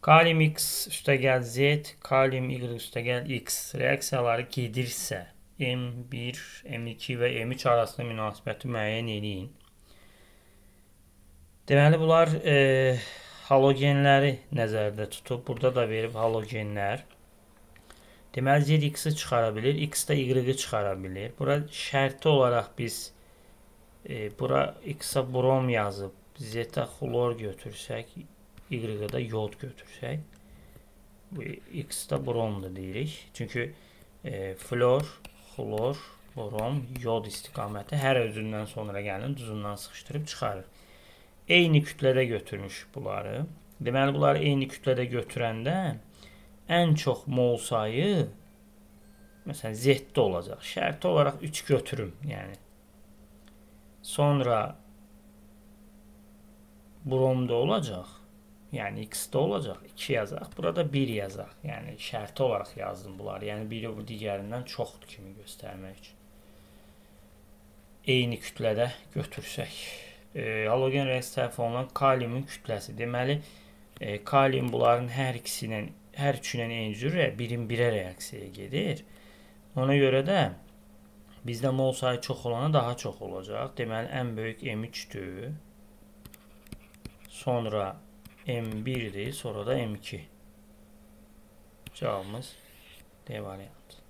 Kalium X üstəgəl Z, kalium Y üstəgəl X reaksiyaları gedirsə, M1, M2 və M3 arasında münasibəti müəyyən edin. Deməli, bunlar halogenləri nəzərdə tutub. Burada da verib halogenlər. Deməli, Z X-i çıxara bilir, X da Y-i çıxara bilir. Bura şərti olaraq biz bura X-a brom yazıb, Z-ə xlor götürsək, Y-ə da yod götürsək, bu X-da bromdur deyirik. Çünki flor, xlor, brom, yod istiqaməti hər özündən sonra gəlin düzündən sıxışdırıb çıxarır. Eyni kütlədə götürmüş bunları. Deməli, bunları eyni kütlədə götürəndə ən çox mol sayı məsələn Z-də olacaq. Şərti olaraq 3 götürüm, yəni. Sonra bromda olacaq. Yəni X-də olacaq. 2 yazaq. Burada 1 yazaq. Yəni şərti olaraq yazdım bunları. Yəni biri bu digərindən çoxdur kimi göstərmək üçün. Eyni kütlədə götürsək. Halogen reaksiya tərəf olunan kaliumun kütləsi. Deməli, kalium bunların hər üçünə eyni cür birin birə reaksiyaya gedir. Ona görə də bizdə mol sayı çox olana daha çox olacaq. Deməli, ən böyük M3-dür. Sonra M1'dir, sonra da M2. Cevabımız D variantı.